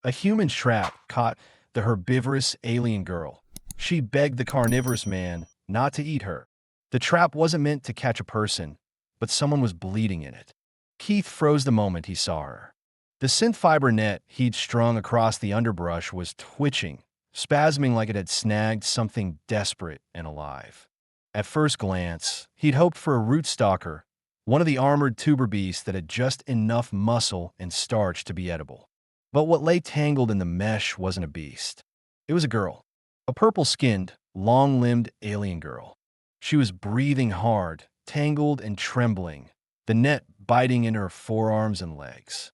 A human trap caught the herbivorous alien girl. She begged the carnivorous man not to eat her. The trap wasn't meant to catch a person, but someone was bleeding in it. Keith froze the moment he saw her. The synth fiber net he'd strung across the underbrush was twitching, spasming like it had snagged something desperate and alive. At first glance, he'd hoped for a root-stalker, one of the armored tuber beasts that had just enough muscle and starch to be edible. But what lay tangled in the mesh wasn't a beast. It was a girl. A purple-skinned, long-limbed alien girl. She was breathing hard, tangled and trembling, the net biting into her forearms and legs.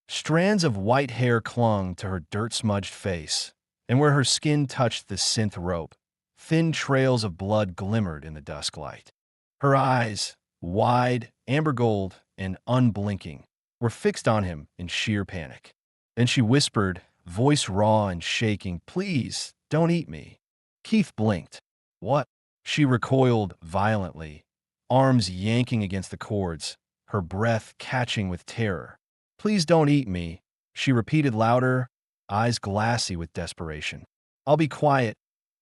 Strands of white hair clung to her dirt-smudged face, and where her skin touched the synth rope, thin trails of blood glimmered in the dusk light. Her eyes, wide, amber gold, and unblinking, were fixed on him in sheer panic. Then she whispered, voice raw and shaking, "Please, don't eat me." Keith blinked. "What?" She recoiled violently, arms yanking against the cords, her breath catching with terror. "Please don't eat me," she repeated louder, eyes glassy with desperation. "I'll be quiet.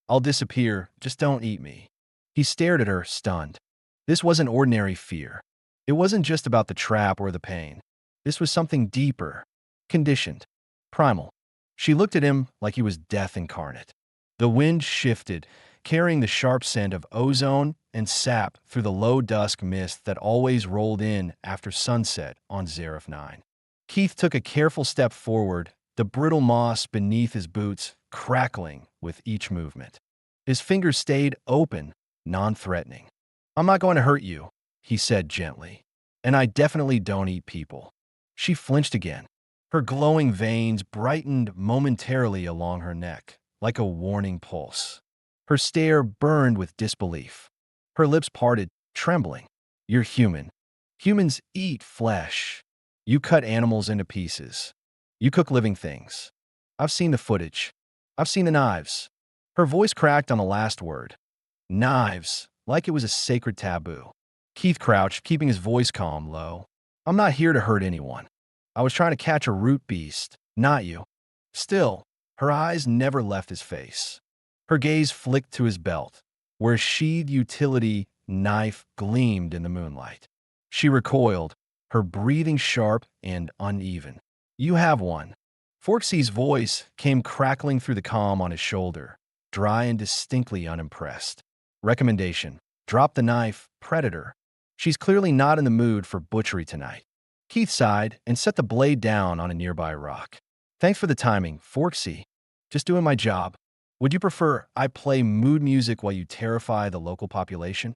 I'll disappear. Just don't eat me." He stared at her, stunned. This wasn't ordinary fear. It wasn't just about the trap or the pain. This was something deeper, conditioned, primal. She looked at him like he was death incarnate. The wind shifted, carrying the sharp scent of ozone and sap through the low dusk mist that always rolled in after sunset on Zareth 9. Keith took a careful step forward, the brittle moss beneath his boots crackling with each movement. His fingers stayed open, non-threatening. "I'm not going to hurt you," he said gently. "And I definitely don't eat people." She flinched again. Her glowing veins brightened momentarily along her neck, like a warning pulse. Her stare burned with disbelief. Her lips parted, trembling. "You're human. Humans eat flesh. You cut animals into pieces. You cook living things. I've seen the footage. I've seen the knives." Her voice cracked on the last word. Knives, like it was a sacred taboo. Keith crouched, keeping his voice calm, low. "I'm not here to hurt anyone. I was trying to catch a root beast, not you." Still, her eyes never left his face. Her gaze flicked to his belt, where a sheathed utility knife gleamed in the moonlight. She recoiled, her breathing sharp and uneven. "You have one." Forksey's voice came crackling through the calm on his shoulder, dry and distinctly unimpressed. "Recommendation: drop the knife, predator. She's clearly not in the mood for butchery tonight." Keith sighed and set the blade down on a nearby rock. "Thanks for the timing, Forksey. Just doing my job. Would you prefer I play mood music while you terrify the local population?"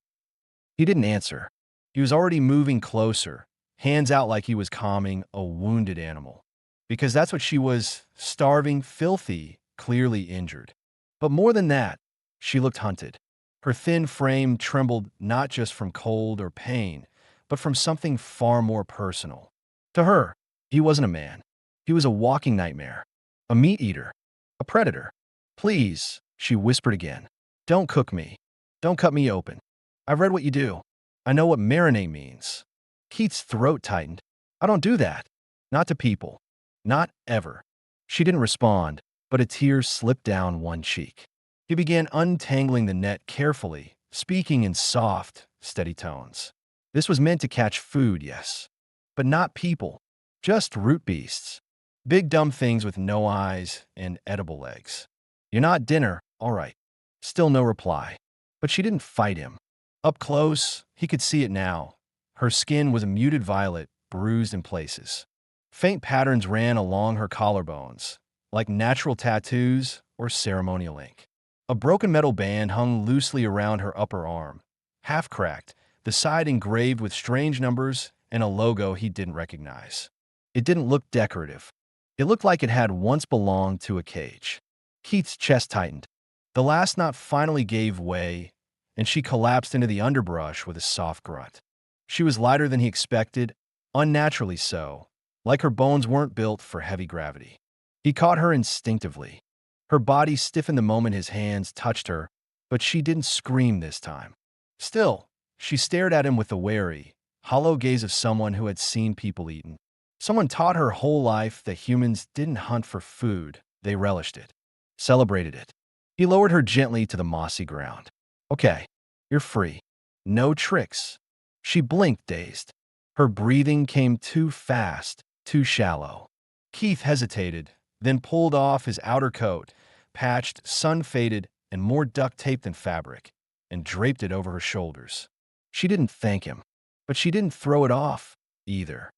He didn't answer. He was already moving closer, hands out like he was calming a wounded animal. Because that's what she was, starving, filthy, clearly injured. But more than that, she looked hunted. Her thin frame trembled not just from cold or pain, but from something far more personal. To her, he wasn't a man. He was a walking nightmare, a meat eater, a predator. "Please," she whispered again, "don't cook me. Don't cut me open. I've read what you do. I know what marinate means." Keith's throat tightened. "I don't do that. Not to people. Not ever." She didn't respond, but a tear slipped down one cheek. He began untangling the net carefully, speaking in soft, steady tones. "This was meant to catch food, yes, but not people. Just root beasts. Big dumb things with no eyes and edible legs. You're not dinner, all right." Still no reply. But she didn't fight him. Up close, he could see it now. Her skin was a muted violet, bruised in places. Faint patterns ran along her collarbones, like natural tattoos or ceremonial ink. A broken metal band hung loosely around her upper arm, half cracked, the side engraved with strange numbers and a logo he didn't recognize. It didn't look decorative. It looked like it had once belonged to a cage. Keith's chest tightened. The last knot finally gave way, and she collapsed into the underbrush with a soft grunt. She was lighter than he expected, unnaturally so, like her bones weren't built for heavy gravity. He caught her instinctively. Her body stiffened the moment his hands touched her, but she didn't scream this time. Still, she stared at him with the wary, hollow gaze of someone who had seen people eaten. Someone taught her whole life that humans didn't hunt for food, they relished it, celebrated it. He lowered her gently to the mossy ground. Okay, you're free. No tricks. She blinked, dazed. Her breathing came too fast, too shallow. Keith hesitated, then pulled off his outer coat, patched, sun-faded, and more duct tape than fabric, and draped it over her shoulders. She didn't thank him, but she didn't throw it off, either.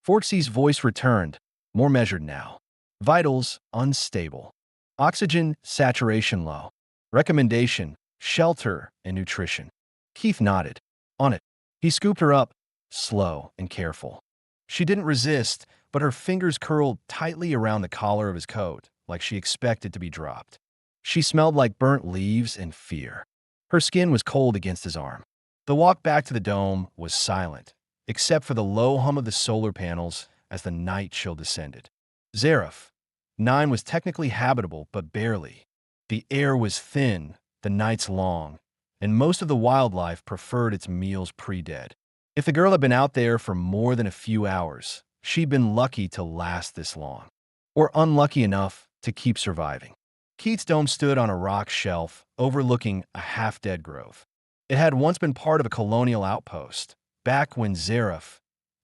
Forksy's voice returned, more measured now. Vitals unstable. Oxygen saturation low. Recommendation, shelter and nutrition. Keith nodded. On it. He scooped her up, slow and careful. She didn't resist, but her fingers curled tightly around the collar of his coat, like she expected to be dropped. She smelled like burnt leaves and fear. Her skin was cold against his arm. The walk back to the dome was silent, except for the low hum of the solar panels as the night chill descended. Zareth 9 was technically habitable, but barely. The air was thin, the nights long, and most of the wildlife preferred its meals pre-dead. If the girl had been out there for more than a few hours, she'd been lucky to last this long, or unlucky enough to keep surviving. Keith's dome stood on a rock shelf overlooking a half-dead grove. It had once been part of a colonial outpost, back when Zareth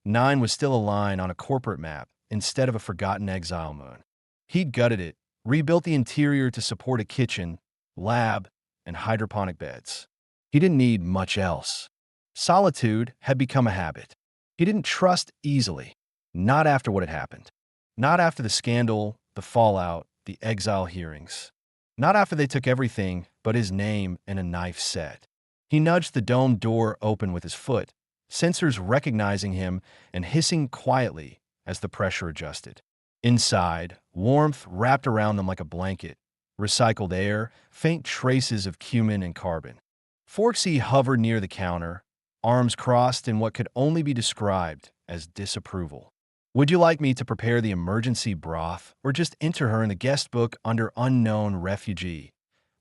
9 was still a line on a corporate map instead of a forgotten exile moon. He'd gutted it, rebuilt the interior to support a kitchen, lab, and hydroponic beds. He didn't need much else. Solitude had become a habit. He didn't trust easily, not after what had happened. Not after the scandal, the fallout, the exile hearings. Not after they took everything but his name and a knife set. He nudged the dome door open with his foot, sensors recognizing him and hissing quietly as the pressure adjusted. Inside, warmth wrapped around them like a blanket, recycled air, faint traces of cumin and carbon. Forksy hovered near the counter, arms crossed in what could only be described as disapproval. Would you like me to prepare the emergency broth or just enter her in the guest book under unknown refugee?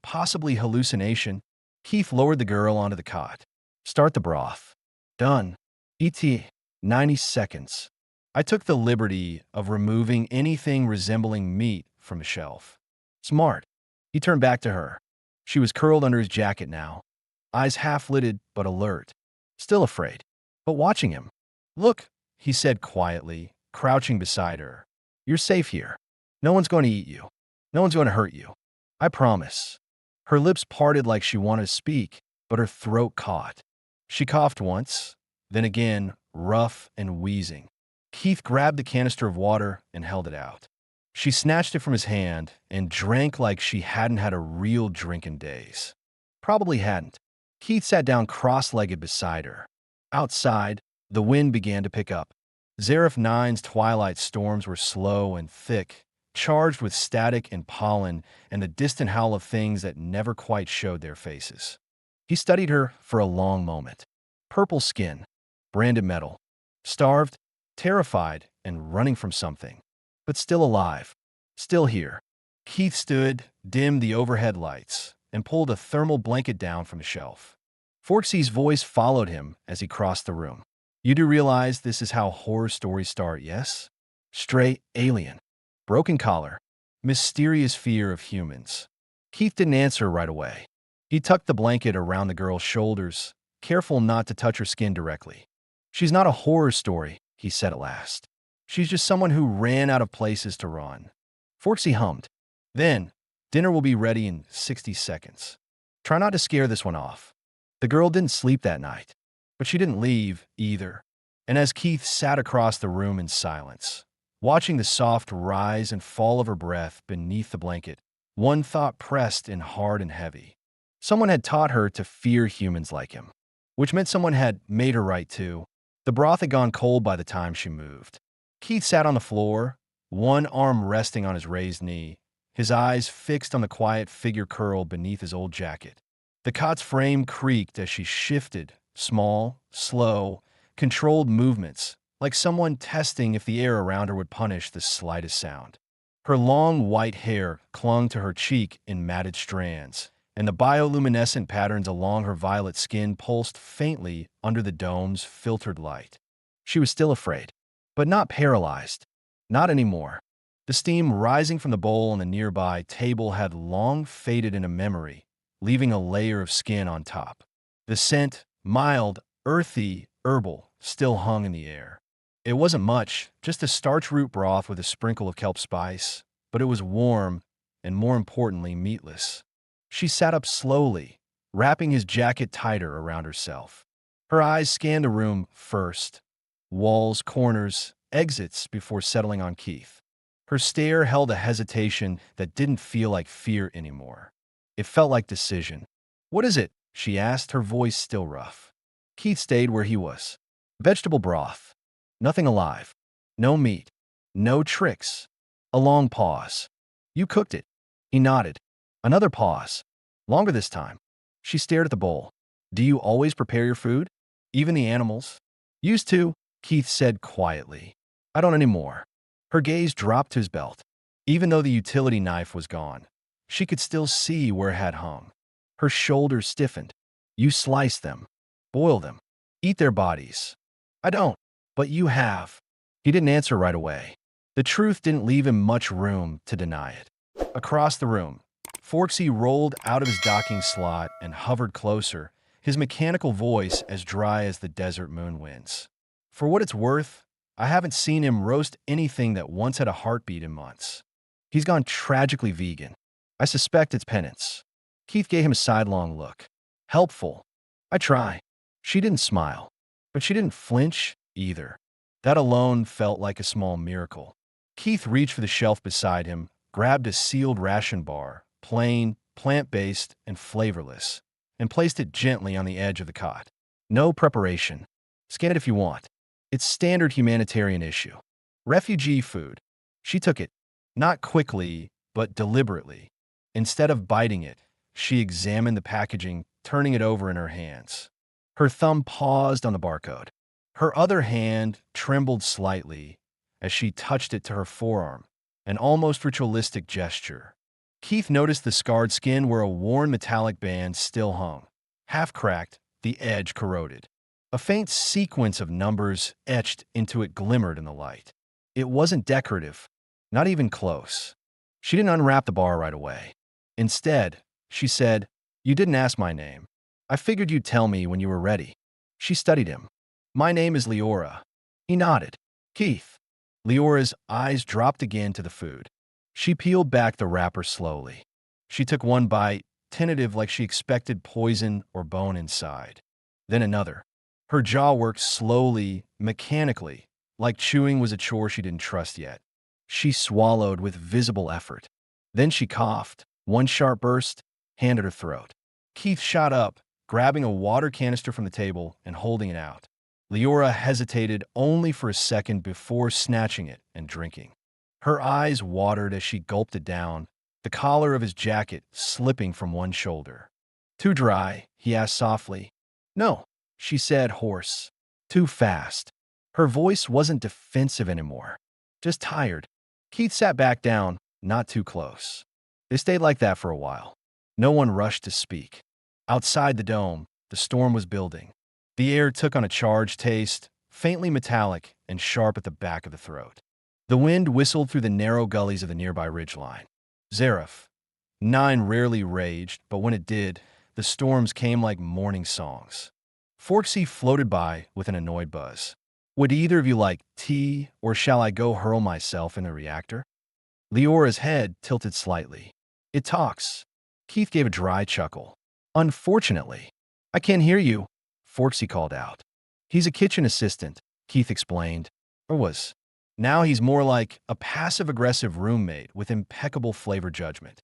Possibly hallucination? Keith lowered the girl onto the cot. Start the broth. Done. ET. 90 seconds. I took the liberty of removing anything resembling meat from the shelf. Smart. He turned back to her. She was curled under his jacket now, eyes half-lidded but alert, still afraid, but watching him. Look, he said quietly, crouching beside her. You're safe here. No one's going to eat you. No one's going to hurt you. I promise. Her lips parted like she wanted to speak, but her throat caught. She coughed once, then again, rough and wheezing. Keith grabbed the canister of water and held it out. She snatched it from his hand and drank like she hadn't had a real drink in days. Probably hadn't. Keith sat down cross-legged beside her. Outside, the wind began to pick up. Zareth 9's twilight storms were slow and thick, charged with static and pollen and the distant howl of things that never quite showed their faces. He studied her for a long moment. Purple skin, branded metal, starved, terrified, and running from something, but still alive, still here. Keith stood, dimmed the overhead lights, and pulled a thermal blanket down from the shelf. Forksy's voice followed him as he crossed the room. You do realize this is how horror stories start, yes? Stray alien, broken collar, mysterious fear of humans. Keith didn't answer right away. He tucked the blanket around the girl's shoulders, careful not to touch her skin directly. She's not a horror story, he said at last. She's just someone who ran out of places to run. Forksy hummed. Then, dinner will be ready in 60 seconds. Try not to scare this one off. The girl didn't sleep that night, but she didn't leave either. And as Keith sat across the room in silence, watching the soft rise and fall of her breath beneath the blanket, one thought pressed in hard and heavy. Someone had taught her to fear humans like him, which meant someone had made her right too. The broth had gone cold by the time she moved. Keith sat on the floor, one arm resting on his raised knee, his eyes fixed on the quiet figure curled beneath his old jacket. The cot's frame creaked as she shifted, small, slow, controlled movements, like someone testing if the air around her would punish the slightest sound. Her long white hair clung to her cheek in matted strands, and the bioluminescent patterns along her violet skin pulsed faintly under the dome's filtered light. She was still afraid. but not paralyzed. Not anymore. The steam rising from the bowl on the nearby table had long faded into memory, leaving a layer of skin on top. The scent, mild, earthy, herbal, still hung in the air. It wasn't much, just a starch root broth with a sprinkle of kelp spice, but it was warm and, more importantly, meatless. She sat up slowly, wrapping his jacket tighter around herself. Her eyes scanned the room first, walls, corners, exits, before settling on Keith. Her stare held a hesitation that didn't feel like fear anymore. It felt like decision. "What is it?" she asked, her voice still rough. Keith stayed where he was. "Vegetable broth. Nothing alive. No meat. No tricks." A long pause. "You cooked it." He nodded. Another pause. Longer this time. She stared at the bowl. "Do you always prepare your food? Even the animals?" "Used to," Keith said quietly. "I don't anymore." Her gaze dropped to his belt. Even though the utility knife was gone, she could still see where it had hung. Her shoulders stiffened. "You slice them. Boil them. Eat their bodies." "I don't." "But you have." He didn't answer right away. The truth didn't leave him much room to deny it. Across the room, Forksy rolled out of his docking slot and hovered closer, his mechanical voice as dry as the desert moon winds. "For what it's worth, I haven't seen him roast anything that once had a heartbeat in months. He's gone tragically vegan. I suspect it's penance." Keith gave him a sidelong look. "Helpful. I try." She didn't smile, but she didn't flinch either. That alone felt like a small miracle. Keith reached for the shelf beside him, grabbed a sealed ration bar, plain, plant-based, and flavorless, and placed it gently on the edge of the cot. "No preparation. Scan it if you want. It's standard humanitarian issue. Refugee food." She took it, not quickly, but deliberately. Instead of biting it, she examined the packaging, turning it over in her hands. Her thumb paused on the barcode. Her other hand trembled slightly as she touched it to her forearm, an almost ritualistic gesture. Keith noticed the scarred skin where a worn metallic band still hung. Half cracked, the edge corroded. A faint sequence of numbers etched into it glimmered in the light. It wasn't decorative, not even close. She didn't unwrap the bar right away. Instead, she said, "You didn't ask my name. I figured you'd tell me when you were ready." She studied him. "My name is Leora." He nodded. "Keith." Leora's eyes dropped again to the food. She peeled back the wrapper slowly. She took one bite, tentative like she expected poison or bone inside. Then another. Her jaw worked slowly, mechanically, like chewing was a chore she didn't trust yet. She swallowed with visible effort. Then she coughed. One sharp burst, hand at her throat. Keith shot up, grabbing a water canister from the table and holding it out. Leora hesitated only for a second before snatching it and drinking. Her eyes watered as she gulped it down, the collar of his jacket slipping from one shoulder. "Too dry?" he asked softly. "No," she said, hoarse. "Too fast." Her voice wasn't defensive anymore, just tired. Keith sat back down, not too close. They stayed like that for a while. No one rushed to speak. Outside the dome, the storm was building. The air took on a charged taste, faintly metallic and sharp at the back of the throat. The wind whistled through the narrow gullies of the nearby ridgeline. Zareth. 9 rarely raged, but when it did, the storms came like morning songs. Forksy floated by with an annoyed buzz. "Would either of you like tea, or shall I go hurl myself in the reactor?" Leora's head tilted slightly. "It talks." Keith gave a dry chuckle. "Unfortunately." "I can't hear you," Forksy called out. "He's a kitchen assistant," Keith explained. Or was. Now he's more like a passive-aggressive roommate with impeccable flavor judgment.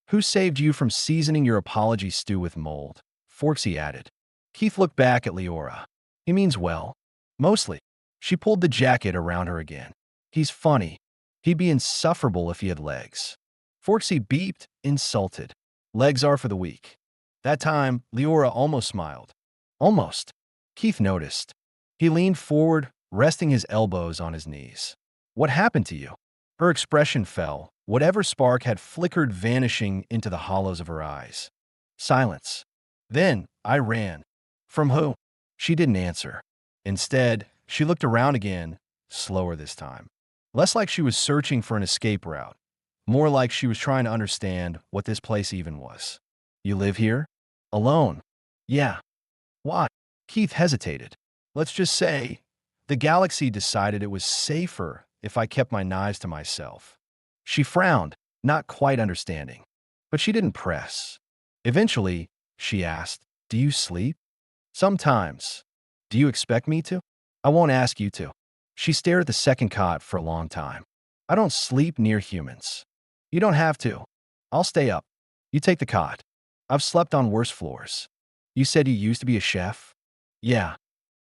"Who saved you from seasoning your apology stew with mold?" Forksy added. Keith looked back at Leora. "He means well. Mostly." She pulled the jacket around her again. "He's funny. He'd be insufferable if he had legs." Forksy beeped, insulted. "Legs are for the weak." That time, Leora almost smiled. Almost. Keith noticed. He leaned forward, resting his elbows on his knees. "What happened to you?" Her expression fell, whatever spark had flickered vanishing into the hollows of her eyes. Silence. "Then, I ran." "From who?" She didn't answer. Instead, she looked around again, slower this time. Less like she was searching for an escape route, more like she was trying to understand what this place even was. You live here? Alone? Yeah. Why? Keith hesitated. Let's just say, the galaxy decided it was safer if I kept my knives to myself. She frowned, not quite understanding, but she didn't press. Eventually, she asked, "Do you sleep?" "Sometimes." "Do you expect me to?" "I won't ask you to." She stared at the second cot for a long time. "I don't sleep near humans." "You don't have to. I'll stay up. You take the cot. I've slept on worse floors." "You said you used to be a chef?" "Yeah."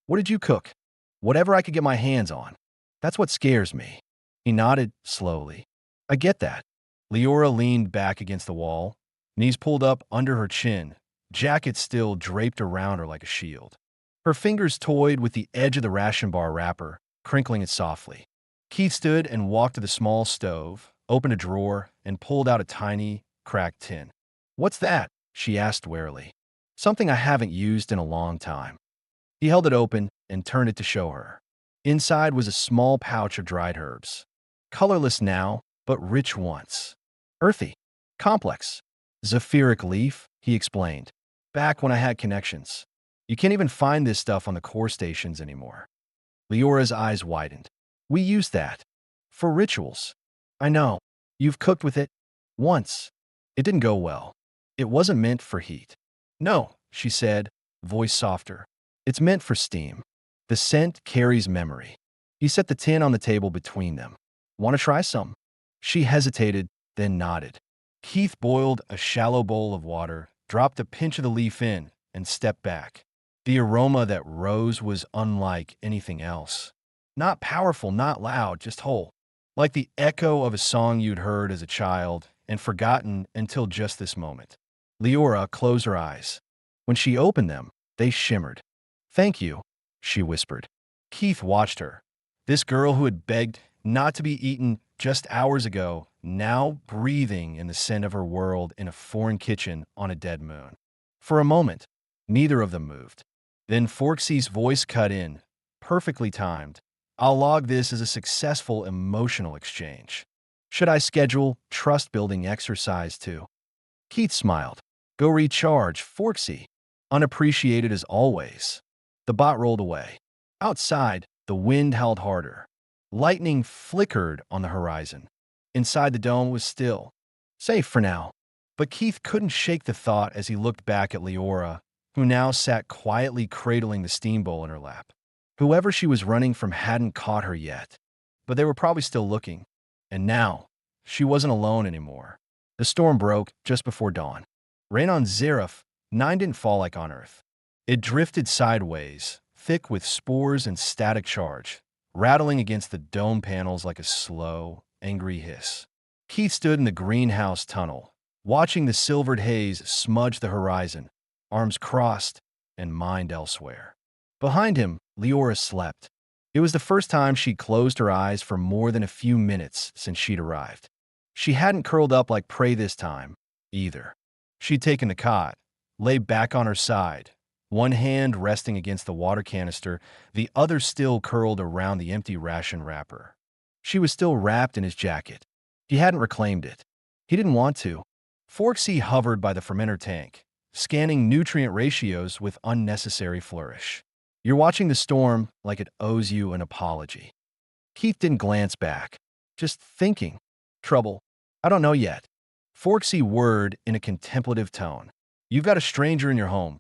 "What did you cook?" "Whatever I could get my hands on. That's what scares me." He nodded slowly. "I get that." Leora leaned back against the wall, knees pulled up under her chin, jacket still draped around her like a shield. Her fingers toyed with the edge of the ration bar wrapper, crinkling it softly. Keith stood and walked to the small stove, opened a drawer, and pulled out a tiny, cracked tin. "What's that?" she asked warily. "Something I haven't used in a long time." He held it open and turned it to show her. Inside was a small pouch of dried herbs. Colorless now, but rich once. Earthy. Complex. "Zephyric leaf," he explained. "Back when I had connections. You can't even find this stuff on the core stations anymore." Leora's eyes widened. "We use that. For rituals." "I know. You've cooked with it. Once. It didn't go well. It wasn't meant for heat." "No," she said, voice softer. "It's meant for steam. The scent carries memory." He set the tin on the table between them. "Want to try some?" She hesitated, then nodded. Keith boiled a shallow bowl of water, dropped a pinch of the leaf in, and stepped back. The aroma that rose was unlike anything else. Not powerful, not loud, just whole. Like the echo of a song you'd heard as a child and forgotten until just this moment. Leora closed her eyes. When she opened them, they shimmered. "Thank you," she whispered. Keith watched her. This girl who had begged not to be eaten just hours ago, now breathing in the scent of her world in a foreign kitchen on a dead moon. For a moment, neither of them moved. Then Forksy's voice cut in, perfectly timed. "I'll log this as a successful emotional exchange. Should I schedule trust-building exercise too?" Keith smiled. "Go recharge, Forksy." Unappreciated as always. The bot rolled away. Outside, the wind howled harder. Lightning flickered on the horizon. Inside the dome was still. Safe for now. But Keith couldn't shake the thought as he looked back at Leora, who now sat quietly cradling the steam bowl in her lap. Whoever she was running from hadn't caught her yet, but they were probably still looking. And now, she wasn't alone anymore. The storm broke just before dawn. Rain on Zareth, 9 didn't fall like on Earth. It drifted sideways, thick with spores and static charge, rattling against the dome panels like a slow, angry hiss. Keith stood in the greenhouse tunnel, watching the silvered haze smudge the horizon, arms crossed and mind elsewhere. Behind him, Leora slept. It was the first time she'd closed her eyes for more than a few minutes since she'd arrived. She hadn't curled up like prey this time, either. She'd taken the cot, lay back on her side, one hand resting against the water canister, the other still curled around the empty ration wrapper. She was still wrapped in his jacket. He hadn't reclaimed it. He didn't want to. Forksy hovered by the fermenter tank, scanning nutrient ratios with unnecessary flourish. "You're watching the storm like it owes you an apology." Keith didn't glance back. "Just thinking. Trouble? I don't know yet." Forksy whirred in a contemplative tone. "You've got a stranger in your home,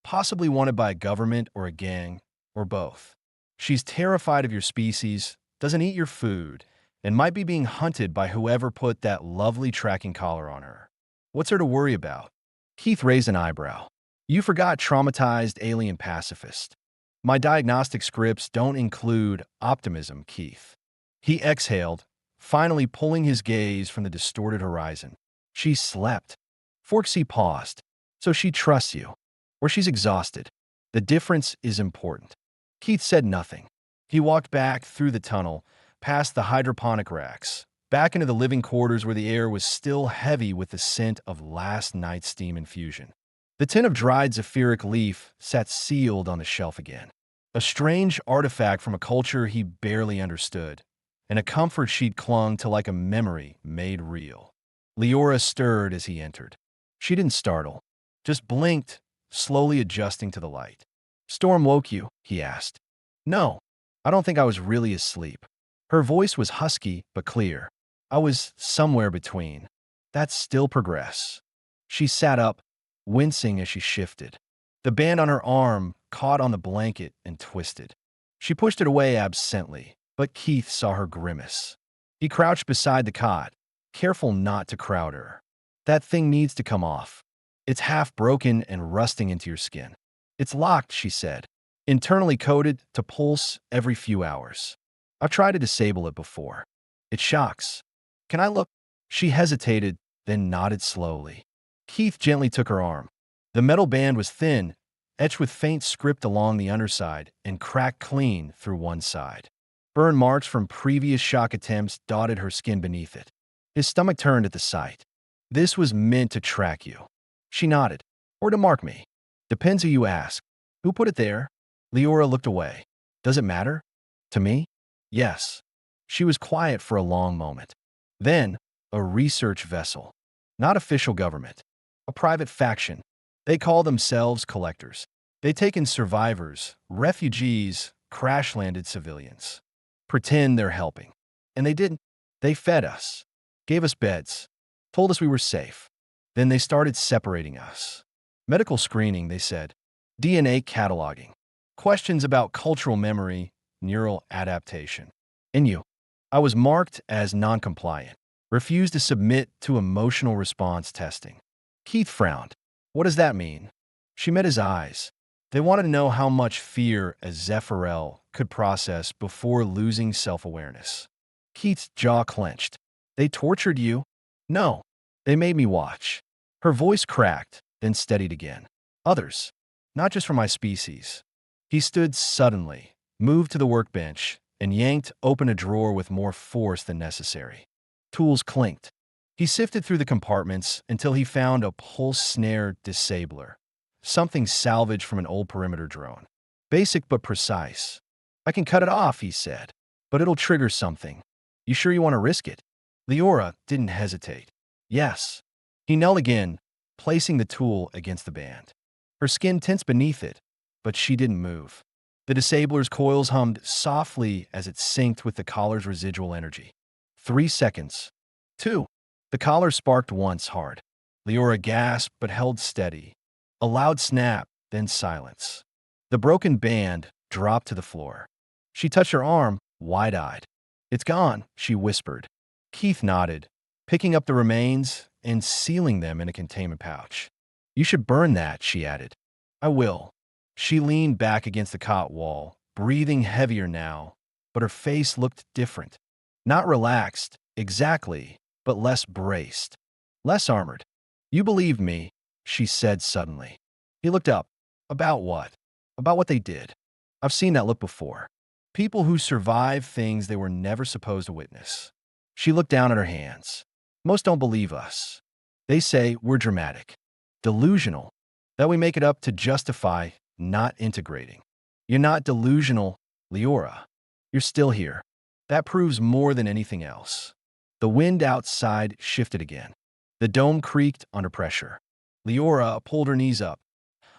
possibly wanted by a government or a gang, or both. She's terrified of your species, doesn't eat your food, and might be being hunted by whoever put that lovely tracking collar on her. What's her to worry about?" Keith raised an eyebrow. "You forgot traumatized alien pacifist. My diagnostic scripts don't include optimism, Keith." He exhaled, finally pulling his gaze from the distorted horizon. "She slept." Forksy paused. "So she trusts you. Or she's exhausted. The difference is important." Keith said nothing. He walked back through the tunnel, past the hydroponic racks, back into the living quarters where the air was still heavy with the scent of last night's steam infusion. The tin of dried zephyric leaf sat sealed on the shelf again. a strange artifact from a culture he barely understood, and a comfort she'd clung to like a memory made real. Leora stirred as he entered. She didn't startle, just blinked, slowly adjusting to the light. "Storm woke you?" he asked. "No, I don't think I was really asleep." Her voice was husky but clear. "I was somewhere between. That's still progress." She sat up, wincing as she shifted. The band on her arm caught on the blanket and twisted. She pushed it away absently, but Keith saw her grimace. He crouched beside the cot, careful not to crowd her. "That thing needs to come off. It's half broken and rusting into your skin." "It's locked," she said, "internally coded to pulse every few hours. I've tried to disable it before. It shocks. Can I look?" She hesitated, then nodded slowly. Keith gently took her arm. The metal band was thin, etched with faint script along the underside, and cracked clean through one side. Burn marks from previous shock attempts dotted her skin beneath it. His stomach turned at the sight. "This was meant to track you." She nodded. "Or to mark me. Depends who you ask." "Who put it there?" Leora looked away. "Does it matter? To me?" "Yes." She was quiet for a long moment. Then, "A research vessel. Not official government. A private faction. They call themselves collectors. They take in survivors, refugees, crash-landed civilians. Pretend they're helping. And they didn't. They fed us. Gave us beds. Told us we were safe. Then they started separating us. Medical screening, they said. DNA cataloging. Questions about cultural memory, neural adaptation. And you. I was marked as non-compliant. Refused to submit to emotional response testing." Keith frowned. "What does that mean?" She met his eyes. They wanted to know how much fear a Zephyrel could process before losing self-awareness. Keith's jaw clenched. "They tortured you?" "No. They made me watch." Her voice cracked, then steadied again. "Others. Not just from my species." He stood suddenly, moved to the workbench, and yanked open a drawer with more force than necessary. Tools clinked. He sifted through the compartments until he found a pulse snare disabler, something salvaged from an old perimeter drone. "Basic but precise." "I can cut it off," he said, "but it'll trigger something. You sure you want to risk it?" Leora didn't hesitate. "Yes." He knelt again, placing the tool against the band. Her skin tensed beneath it, but she didn't move. The disabler's coils hummed softly as it synced with the collar's residual energy. 3 seconds. 2. The collar sparked once hard. Leora gasped but held steady. A loud snap, then silence. The broken band dropped to the floor. She touched her arm, wide-eyed. "It's gone," she whispered. Keith nodded, picking up the remains and sealing them in a containment pouch. "You should burn that," she added. "I will." She leaned back against the cot wall, breathing heavier now, but her face looked different. Not relaxed, exactly, but less braced. Less armored. "You believed me," she said suddenly. He looked up. "About what?" "About what they did. I've seen that look before. People who survive things they were never supposed to witness." She looked down at her hands. "Most don't believe us. They say we're dramatic, delusional, that we make it up to justify not integrating. You're not delusional, Leora. You're still here. That proves more than anything else." The wind outside shifted again. The dome creaked under pressure. Leora pulled her knees up.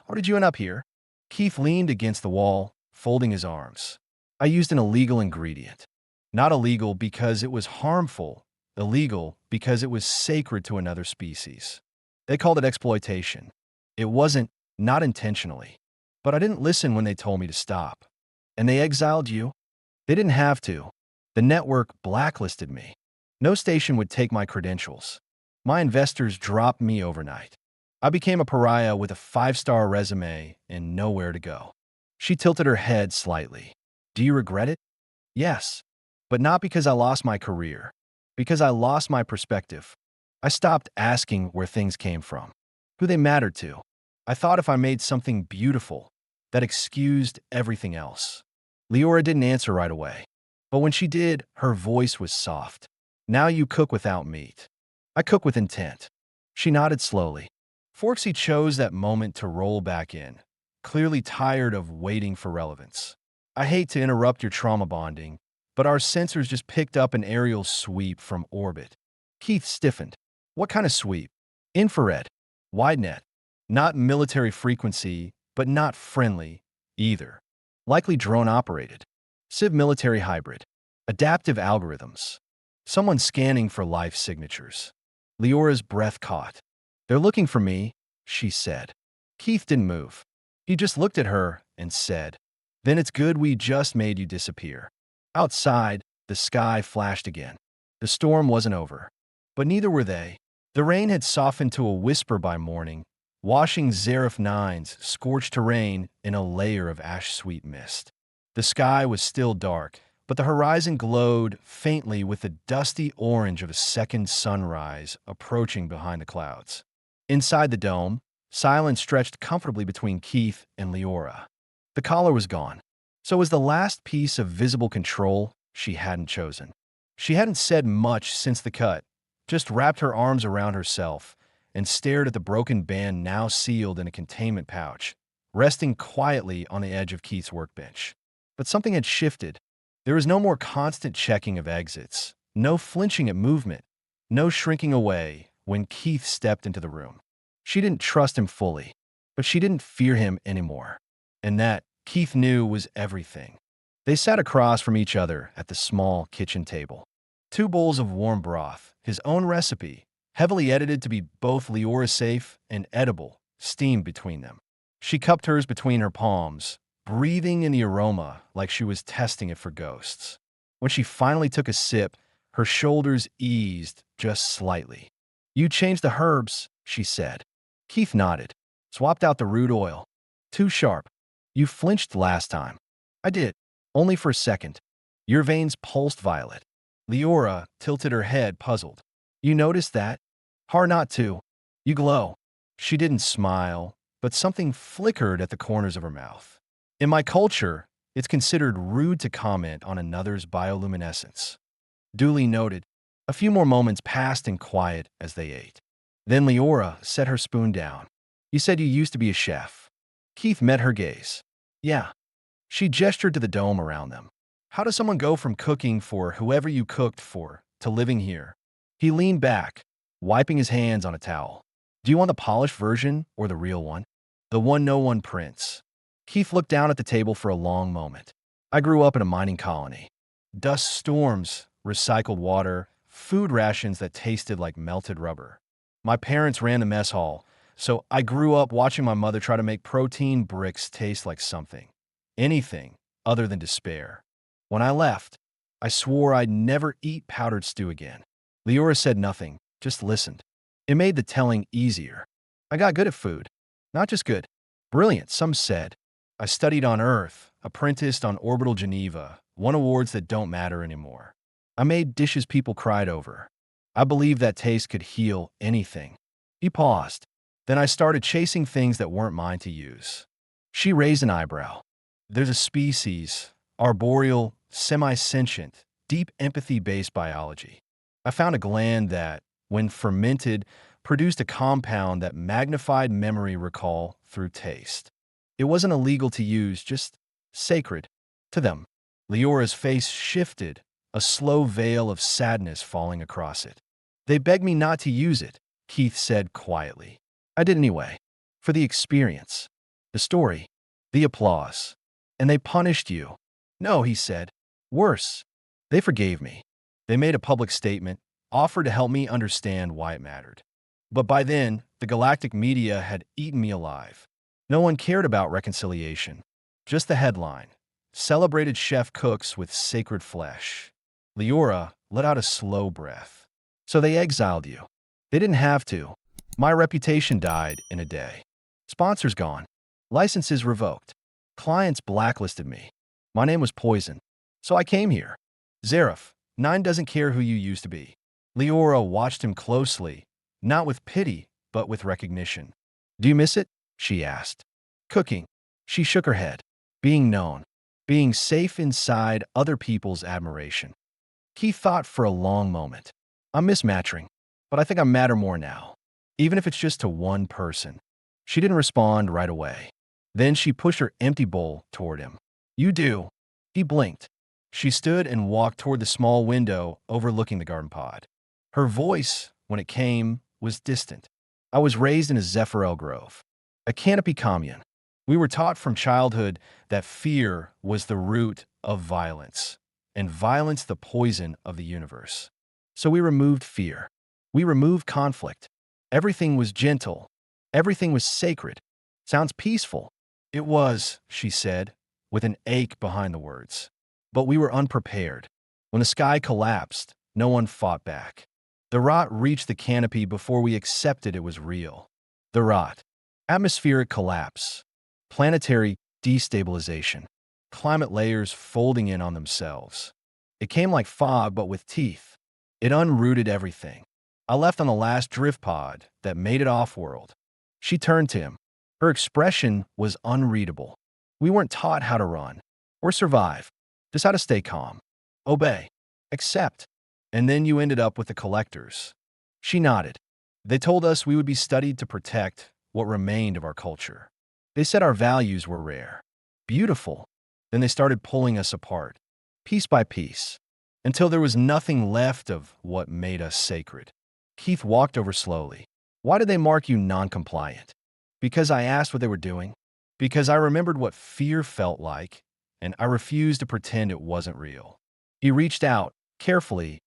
"How did you end up here?" Keith leaned against the wall, folding his arms. "I used an illegal ingredient. Not illegal because it was harmful, illegal because it was sacred to another species. They called it exploitation. It wasn't, not intentionally. But I didn't listen when they told me to stop. And they exiled you? They didn't have to. The network blacklisted me. No station would take my credentials. My investors dropped me overnight. I became a pariah with a 5-star resume and nowhere to go." She tilted her head slightly. "Do you regret it?" "Yes. But not because I lost my career. Because I lost my perspective. I stopped asking where things came from, who they mattered to. I thought if I made something beautiful, that excused everything else." Leora didn't answer right away. But when she did, her voice was soft. "Now you cook without meat. I cook with intent." She nodded slowly. Forksy chose that moment to roll back in, clearly tired of waiting for relevance. I hate to interrupt your trauma bonding, but our sensors just picked up an aerial sweep from orbit. Keith stiffened. What kind of sweep? Infrared. WideNet. Not military frequency, but not friendly either. Likely drone operated. Civ military hybrid. Adaptive algorithms. Someone scanning for life signatures. Leora's breath caught. They're looking for me, she said. Keith didn't move. He just looked at her and said, then it's good we just made you disappear. Outside, the sky flashed again. The storm wasn't over. But neither were they. The rain had softened to a whisper by morning, washing Zareth 9's scorched terrain in a layer of ash-sweet mist. The sky was still dark, but the horizon glowed faintly with the dusty orange of a second sunrise approaching behind the clouds. Inside the dome, silence stretched comfortably between Keith and Leora. The collar was gone. So was the last piece of visible control she hadn't chosen. She hadn't said much since the cut, just wrapped her arms around herself and stared at the broken band now sealed in a containment pouch, resting quietly on the edge of Keith's workbench. But something had shifted. There was no more constant checking of exits, no flinching at movement, no shrinking away when Keith stepped into the room. She didn't trust him fully, but she didn't fear him anymore. And that, Keith knew, was everything. They sat across from each other at the small kitchen table. 2 bowls of warm broth, his own recipe, heavily edited to be both Leora safe and edible, steamed between them. She cupped hers between her palms, breathing in the aroma like she was testing it for ghosts. When she finally took a sip, her shoulders eased just slightly. You changed the herbs, she said. Keith nodded. Swapped out the root oil. Too sharp. You flinched last time. I did. Only for a second. Your veins pulsed violet. Leora tilted her head, puzzled. You noticed that? Hard not to. You glow. She didn't smile, but something flickered at the corners of her mouth. In my culture, it's considered rude to comment on another's bioluminescence. Duly noted. A few more moments passed in quiet as they ate. Then Leora set her spoon down. You said you used to be a chef. Keith met her gaze. Yeah. She gestured to the dome around them. How does someone go from cooking for whoever you cooked for to living here? He leaned back, wiping his hands on a towel. Do you want the polished version or the real one? The one no one prints. Keith looked down at the table for a long moment. I grew up in a mining colony. Dust storms, recycled water, food rations that tasted like melted rubber. My parents ran the mess hall, so I grew up watching my mother try to make protein bricks taste like something. Anything other than despair. When I left, I swore I'd never eat powdered stew again. Leora said nothing, just listened. It made the telling easier. I got good at food. Not just good. Brilliant, some said. I studied on Earth, apprenticed on orbital Geneva, won awards that don't matter anymore. I made dishes people cried over. I believed that taste could heal anything. He paused. Then I started chasing things that weren't mine to use. She raised an eyebrow. There's a species, arboreal, semi-sentient, deep empathy-based biology. I found a gland that, when fermented, produced a compound that magnified memory recall through taste. It wasn't illegal to use, just sacred to them. Leora's face shifted, a slow veil of sadness falling across it. They begged me not to use it, Keith said quietly. I did anyway. For the experience. The story. The applause. And they punished you. No, he said. Worse. They forgave me. They made a public statement, offered to help me understand why it mattered. But by then, the galactic media had eaten me alive. No one cared about reconciliation. Just the headline. Celebrated chef cooks with sacred flesh. Leora let out a slow breath. So they exiled you. They didn't have to. My reputation died in a day. Sponsors gone. Licenses revoked. Clients blacklisted me. My name was poison. So I came here. Zareth, 9 doesn't care who you used to be. Leora watched him closely, not with pity, but with recognition. Do you miss it? She asked. Cooking. She shook her head. Being known. Being safe inside other people's admiration. Keith thought for a long moment. I'm mismatching, but I think I matter more now. Even if it's just to one person. She didn't respond right away. Then she pushed her empty bowl toward him. You do. He blinked. She stood and walked toward the small window overlooking the garden pod. Her voice, when it came, was distant. I was raised in a Zephyr grove, a canopy commune. We were taught from childhood that fear was the root of violence, and violence the poison of the universe. So we removed fear. We removed conflict. Everything was gentle. Everything was sacred. Sounds peaceful. It was, she said, with an ache behind the words. But we were unprepared. When the sky collapsed, no one fought back. The rot reached the canopy before we accepted it was real. The rot. Atmospheric collapse. Planetary destabilization. Climate layers folding in on themselves. It came like fog, but with teeth. It unrooted everything. I left on the last drift pod that made it off-world. She turned to him. Her expression was unreadable. We weren't taught how to run or survive, just how to stay calm, obey, accept. And then you ended up with the collectors. She nodded. They told us we would be studied to protect what remained of our culture. They said our values were rare, beautiful. Then they started pulling us apart, piece by piece, until there was nothing left of what made us sacred. Keith walked over slowly. Why did they mark you non-compliant? Because I asked what they were doing? Because I remembered what fear felt like, and I refused to pretend it wasn't real. He reached out, carefully,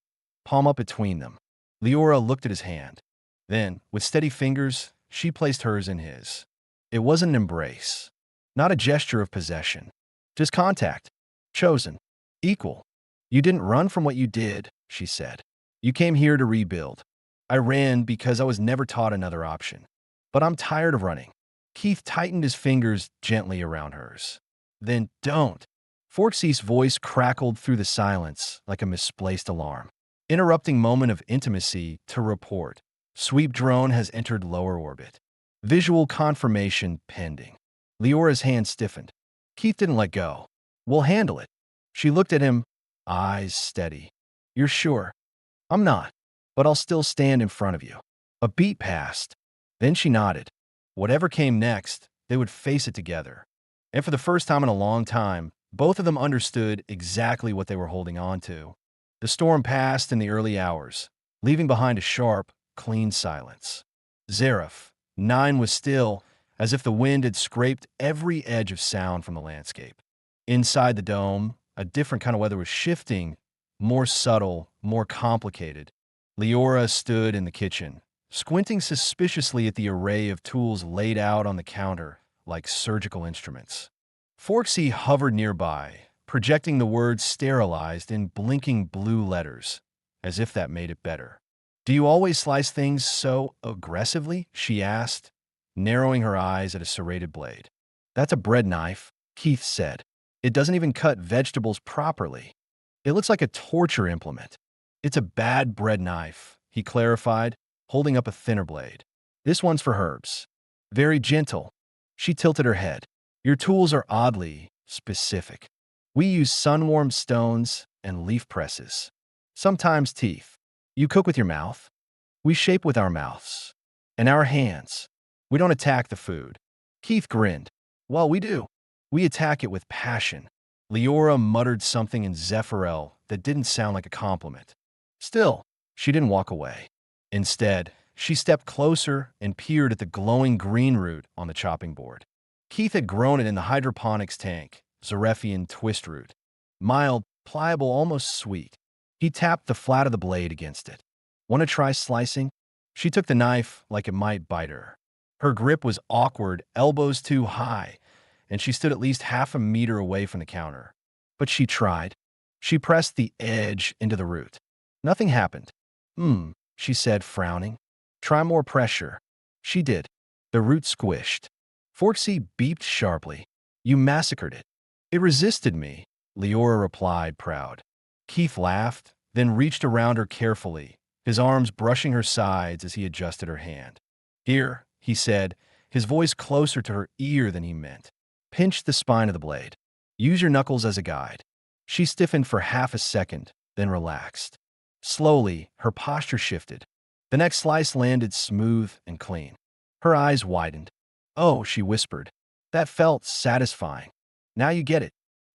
palm up between them. Leora looked at his hand. Then, with steady fingers, she placed hers in his. It wasn't an embrace, not a gesture of possession, just contact, chosen, equal. You didn't run from what you did, she said. You came here to rebuild. I ran because I was never taught another option. But I'm tired of running. Keith tightened his fingers gently around hers. Then don't. Forksea's voice crackled through the silence like a misplaced alarm. Interrupting moment of intimacy to report. Sweep drone has entered lower orbit. Visual confirmation pending. Leora's hand stiffened. Keith didn't let go. We'll handle it. She looked at him, eyes steady. You're sure? I'm not, but I'll still stand in front of you. A beat passed. Then she nodded. Whatever came next, they would face it together. And for the first time in a long time, both of them understood exactly what they were holding on to. The storm passed in the early hours, leaving behind a sharp, clean silence. Zareth, 9, was still, as if the wind had scraped every edge of sound from the landscape. Inside the dome, a different kind of weather was shifting, more subtle, more complicated. Leora stood in the kitchen, squinting suspiciously at the array of tools laid out on the counter like surgical instruments. Forksea hovered nearby, projecting the words sterilized in blinking blue letters, as if that made it better. Do you always slice things so aggressively? She asked, narrowing her eyes at a serrated blade. That's a bread knife, Keith said. It doesn't even cut vegetables properly. It looks like a torture implement. It's a bad bread knife, he clarified, holding up a thinner blade. This one's for herbs. Very gentle. She tilted her head. Your tools are oddly specific. We use sun-warmed stones and leaf presses. Sometimes teeth. You cook with your mouth. We shape with our mouths. And our hands. We don't attack the food. Keith grinned. Well, we do. We attack it with passion. Leora muttered something in Zephyr that didn't sound like a compliment. Still, she didn't walk away. Instead, she stepped closer and peered at the glowing green root on the chopping board. Keith had grown it in the hydroponics tank, Zarefian twist root. Mild, pliable, almost sweet. He tapped the flat of the blade against it. Want to try slicing? She took the knife like it might bite her. Her grip was awkward, elbows too high, and she stood at least half a meter away from the counter. But she tried. She pressed the edge into the root. Nothing happened. She said, frowning. Try more pressure. She did. The root squished. Forksea beeped sharply. You massacred it. It resisted me, Leora replied, proud. Keith laughed, then reached around her carefully, his arms brushing her sides as he adjusted her hand. Here, he said, his voice closer to her ear than he meant. Pinch the spine of the blade. Use your knuckles as a guide. She stiffened for half a second, then relaxed. Slowly, her posture shifted. The next slice landed smooth and clean. Her eyes widened. Oh, she whispered. That felt satisfying. Now you get it.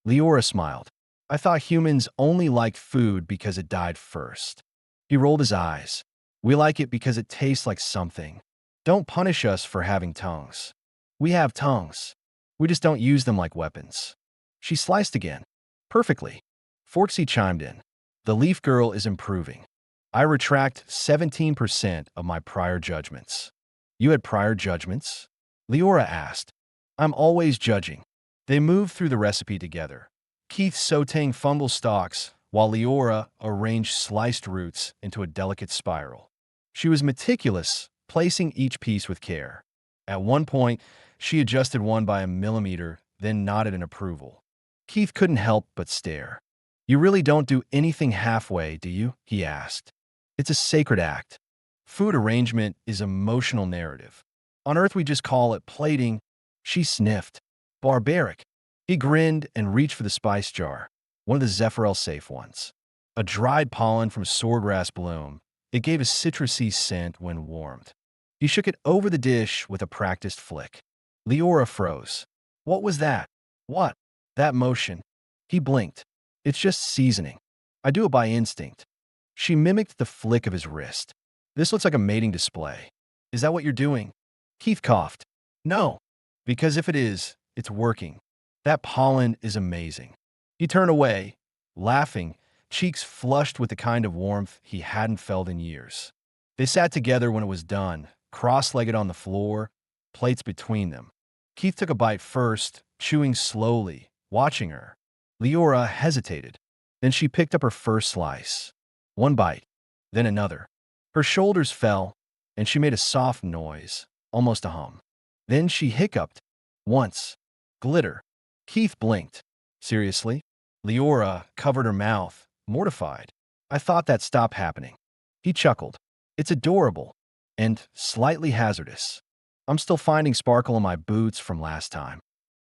Leora smiled. I thought humans only liked food because it died first. He rolled his eyes. We like it because it tastes like something. Don't punish us for having tongues. We have tongues. We just don't use them like weapons. She sliced again. Perfectly. Forksy chimed in. The leaf girl is improving. I retract 17% of my prior judgments. You had prior judgments? Leora asked. I'm always judging. They moved through the recipe together. Keith sauteing fungal stalks, while Leora arranged sliced roots into a delicate spiral. She was meticulous, placing each piece with care. At one point, she adjusted one by a millimeter, then nodded in approval. Keith couldn't help but stare. You really don't do anything halfway, do you? He asked. It's a sacred act. Food arrangement is emotional narrative. On Earth, we just call it plating. She sniffed. Barbaric. He grinned and reached for the spice jar, one of the Zephyral safe ones. A dried pollen from swordgrass bloom. It gave a citrusy scent when warmed. He shook it over the dish with a practiced flick. Leora froze. What was that? What? That motion. He blinked. It's just seasoning. I do it by instinct. She mimicked the flick of his wrist. This looks like a mating display. Is that what you're doing? Keith coughed. No, because if it is, it's working. That pollen is amazing. He turned away, laughing, cheeks flushed with the kind of warmth he hadn't felt in years. They sat together when it was done, cross-legged on the floor, plates between them. Keith took a bite first, chewing slowly, watching her. Leora hesitated. Then she picked up her first slice. One bite, then another. Her shoulders fell, and she made a soft noise, almost a hum. Then she hiccuped. Once. Glitter. Keith blinked. Seriously? Leora covered her mouth, mortified. I thought that stopped happening. He chuckled. It's adorable. And slightly hazardous. I'm still finding sparkle in my boots from last time.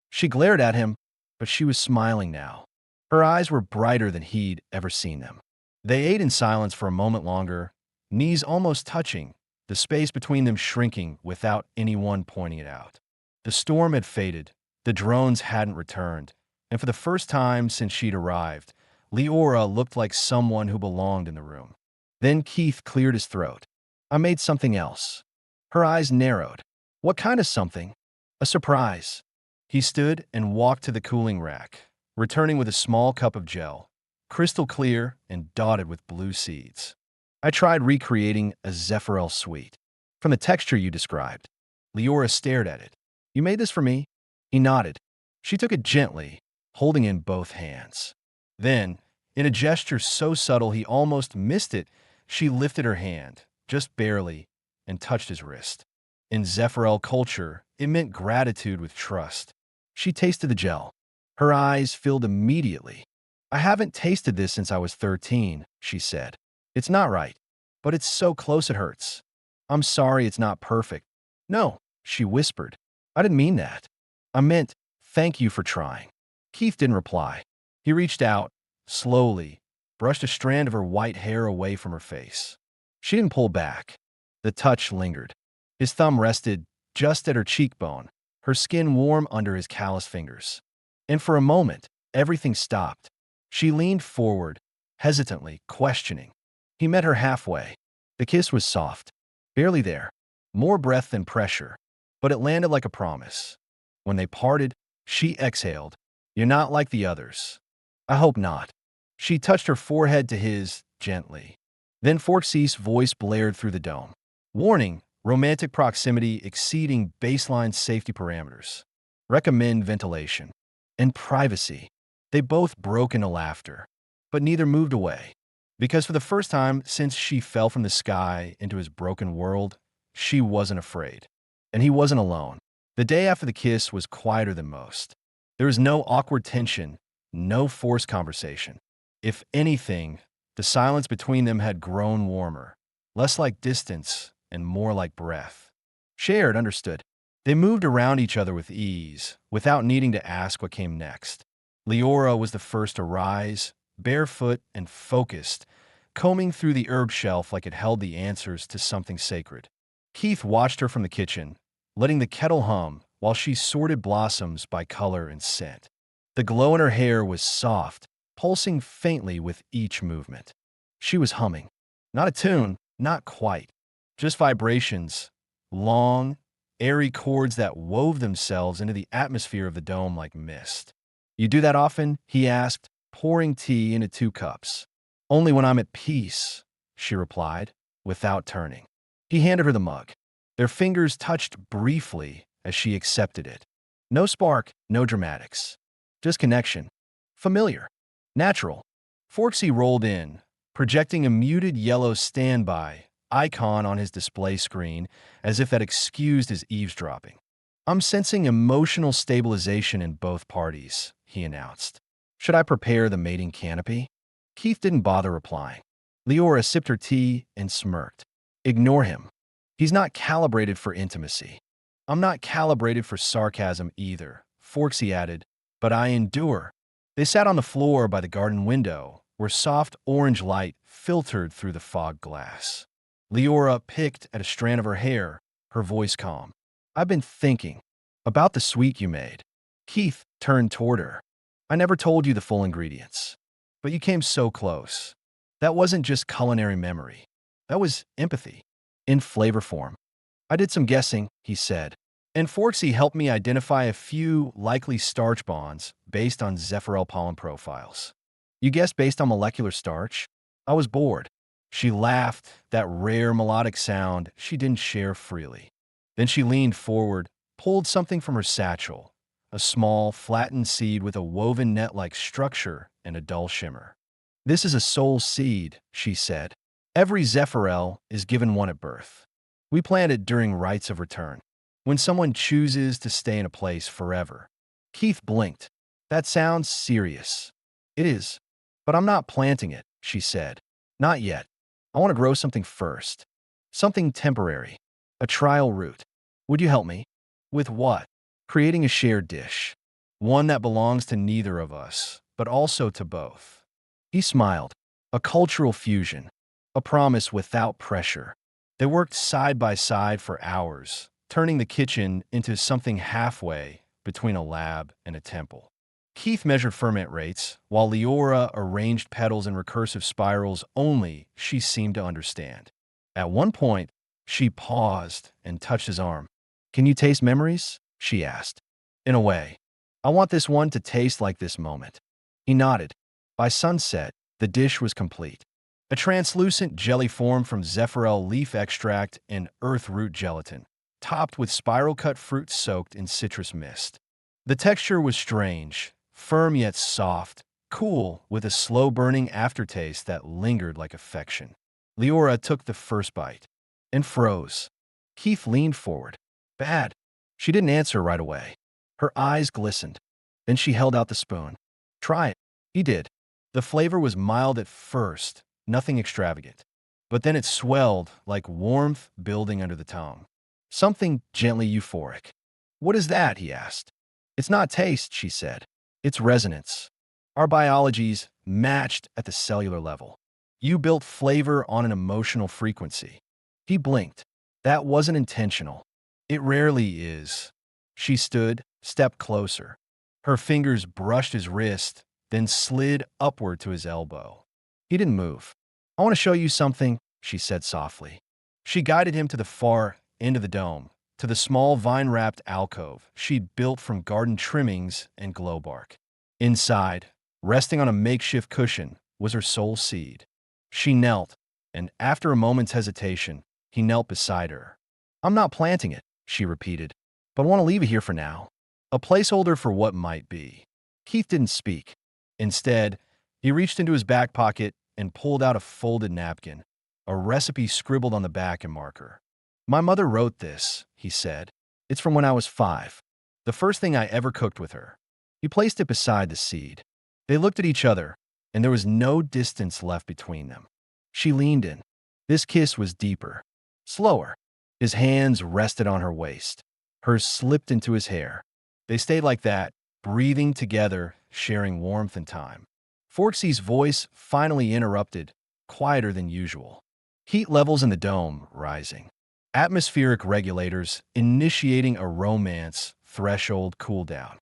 She glared at him, but she was smiling now. Her eyes were brighter than he'd ever seen them. They ate in silence for a moment longer, knees almost touching, the space between them shrinking without anyone pointing it out. The storm had faded, the drones hadn't returned, and for the first time since she'd arrived, Leora looked like someone who belonged in the room. Then Keith cleared his throat. I made something else. Her eyes narrowed. What kind of something? A surprise. He stood and walked to the cooling rack, returning with a small cup of gel, crystal clear and dotted with blue seeds. I tried recreating a Zephyral sweet. From the texture you described. Leora stared at it. You made this for me? He nodded. She took it gently, holding in both hands. Then, in a gesture so subtle he almost missed it, she lifted her hand, just barely, and touched his wrist. In Zephyral culture, it meant gratitude with trust. She tasted the gel. Her eyes filled immediately. I haven't tasted this since I was 13, she said. It's not right, but it's so close it hurts. I'm sorry it's not perfect. No, she whispered. I didn't mean that. I meant, thank you for trying. Keith didn't reply. He reached out, slowly, brushed a strand of her white hair away from her face. She didn't pull back. The touch lingered. His thumb rested just at her cheekbone, her skin warm under his calloused fingers. And for a moment, everything stopped. She leaned forward, hesitantly, questioning. He met her halfway. The kiss was soft, barely there, more breath than pressure, but it landed like a promise. When they parted, she exhaled. You're not like the others. I hope not. She touched her forehead to his, gently. Then Forksy's voice blared through the dome. Warning, romantic proximity exceeding baseline safety parameters. Recommend ventilation. And privacy. They both broke into laughter, but neither moved away. Because for the first time since she fell from the sky into his broken world, she wasn't afraid. And he wasn't alone. The day after the kiss was quieter than most. There was no awkward tension, no forced conversation. If anything, the silence between them had grown warmer, less like distance and more like breath. Shared, understood. They moved around each other with ease, without needing to ask what came next. Leora was the first to rise, barefoot and focused, combing through the herb shelf like it held the answers to something sacred. Keith watched her from the kitchen, letting the kettle hum while she sorted blossoms by color and scent. The glow in her hair was soft, pulsing faintly with each movement. She was humming. Not a tune, not quite. Just vibrations, long, airy chords that wove themselves into the atmosphere of the dome like mist. You do that often? He asked, pouring tea into 2 cups. Only when I'm at peace, she replied, without turning. He handed her the mug. Their fingers touched briefly as she accepted it. No spark, no dramatics. Just connection. Familiar. Natural. Forksy rolled in, projecting a muted yellow standby icon on his display screen as if that excused his eavesdropping. I'm sensing emotional stabilization in both parties, he announced. Should I prepare the mating canopy? Keith didn't bother replying. Leora sipped her tea and smirked. Ignore him. He's not calibrated for intimacy. I'm not calibrated for sarcasm either, Forksy added, but I endure. They sat on the floor by the garden window, where soft orange light filtered through the fog glass. Leora picked at a strand of her hair, her voice calm. I've been thinking about the sweet you made. Keith turned toward her. I never told you the full ingredients, but you came so close. That wasn't just culinary memory. That was empathy, in flavor form. I did some guessing, he said, and Forksy helped me identify a few likely starch bonds based on Zephyral pollen profiles. You guessed based on molecular starch? I was bored. She laughed, that rare melodic sound she didn't share freely. Then she leaned forward, pulled something from her satchel, a small, flattened seed with a woven net-like structure and a dull shimmer. This is a soul seed, she said. Every Zephyral is given one at birth. We plant it during rites of return, when someone chooses to stay in a place forever. Keith blinked. That sounds serious. It is, but I'm not planting it, she said. Not yet. I want to grow something first. Something temporary. A trial root. Would you help me? With what? Creating a shared dish. One that belongs to neither of us, but also to both. He smiled. A cultural fusion. A promise without pressure. They worked side by side for hours, turning the kitchen into something halfway between a lab and a temple. Keith measured ferment rates, while Leora arranged petals in recursive spirals only she seemed to understand. At one point, she paused and touched his arm. Can you taste memories? She asked. In a way. I want this one to taste like this moment. He nodded. By sunset, the dish was complete. A translucent jelly formed from Zephyral leaf extract and earth root gelatin, topped with spiral-cut fruit soaked in citrus mist. The texture was strange, firm yet soft, cool with a slow-burning aftertaste that lingered like affection. Leora took the first bite and froze. Keith leaned forward. Bad. She didn't answer right away. Her eyes glistened. Then she held out the spoon. Try it. He did. The flavor was mild at first, nothing extravagant. But then it swelled like warmth building under the tongue. Something gently euphoric. What is that? He asked. It's not taste, she said. It's resonance. Our biologies matched at the cellular level. You built flavor on an emotional frequency. He blinked. That wasn't intentional. It rarely is. She stood, stepped closer. Her fingers brushed his wrist, then slid upward to his elbow. He didn't move. I want to show you something, she said softly. She guided him to the far end of the dome, to the small vine-wrapped alcove she'd built from garden trimmings and glow bark. Inside, resting on a makeshift cushion, was her soul seed. She knelt, and after a moment's hesitation, he knelt beside her. I'm not planting it, she repeated, but I want to leave it here for now. A placeholder for what might be. Keith didn't speak. Instead, he reached into his back pocket and pulled out a folded napkin, a recipe scribbled on the back in marker. My mother wrote this, he said. It's from when I was 5. The first thing I ever cooked with her. He placed it beside the seed. They looked at each other, and there was no distance left between them. She leaned in. This kiss was deeper, slower. His hands rested on her waist. Hers slipped into his hair. They stayed like that, breathing together, sharing warmth and time. Forksy's voice finally interrupted, quieter than usual. Heat levels in the dome rising. Atmospheric regulators initiating a romance threshold cooldown.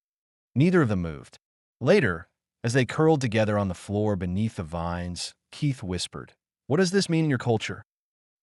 Neither of them moved. Later, As they curled together on the floor beneath the vines, Keith whispered, "What does this mean in your culture?"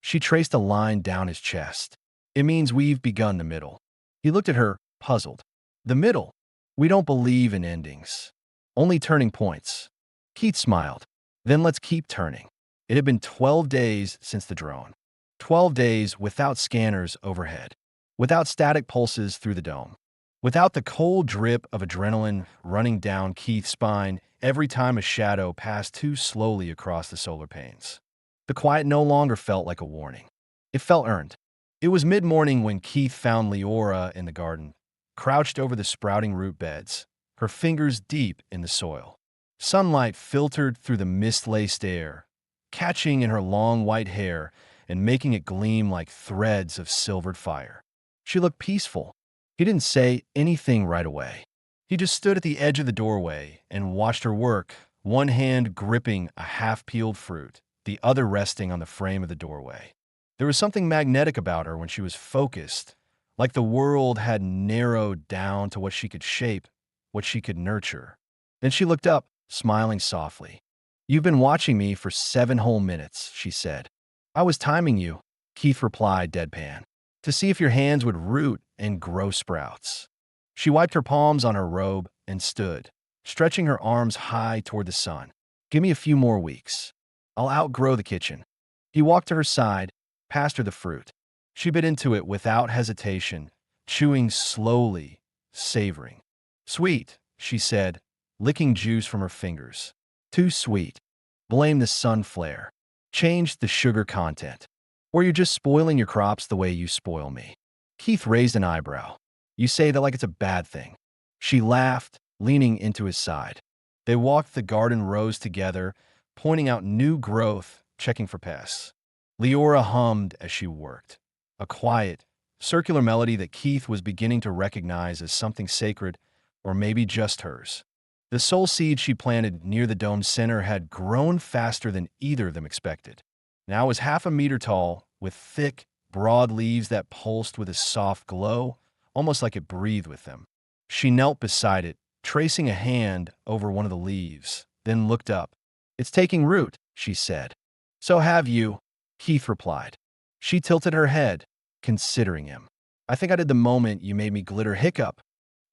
She traced a line down his chest. "It means we've begun the middle." He looked at her, puzzled. "The middle? We don't believe in endings. Only turning points." Keith smiled. "Then let's keep turning." It had been 12 days since the drone. 12 days without scanners overhead. Without static pulses through the dome. Without the cold drip of adrenaline running down Keith's spine every time a shadow passed too slowly across the solar panes. The quiet no longer felt like a warning. It felt earned. It was mid-morning when Keith found Leora in the garden, crouched over the sprouting root beds, her fingers deep in the soil. Sunlight filtered through the mist-laced air, catching in her long white hair and making it gleam like threads of silvered fire. She looked peaceful. He didn't say anything right away. He just stood at the edge of the doorway and watched her work, one hand gripping a half-peeled fruit, the other resting on the frame of the doorway. There was something magnetic about her when she was focused, like the world had narrowed down to what she could shape, what she could nurture. Then she looked up, smiling softly. "You've been watching me for 7 whole minutes," she said. "I was timing you," Keith replied deadpan, "to see if your hands would root and grow sprouts." She wiped her palms on her robe and stood, stretching her arms high toward the sun. "Give me a few more weeks. I'll outgrow the kitchen." He walked to her side, passed her the fruit. She bit into it without hesitation, chewing slowly, savoring. "Sweet," she said, licking juice from her fingers. "Too sweet. Blame the sun flare. Change the sugar content. Or you're just spoiling your crops the way you spoil me." Keith raised an eyebrow. "You say that like it's a bad thing." She laughed, leaning into his side. They walked the garden rows together, pointing out new growth, checking for pests. Leora hummed as she worked, a quiet, circular melody that Keith was beginning to recognize as something sacred, or maybe just hers. The soul seed she planted near the dome's center had grown faster than either of them expected. Now it was half a meter tall, with thick, broad leaves that pulsed with a soft glow, almost like it breathed with them. She knelt beside it, tracing a hand over one of the leaves, then looked up. "It's taking root," she said. "So have you," Keith replied. She tilted her head, considering him. "I think I did the moment you made me glitter hiccup."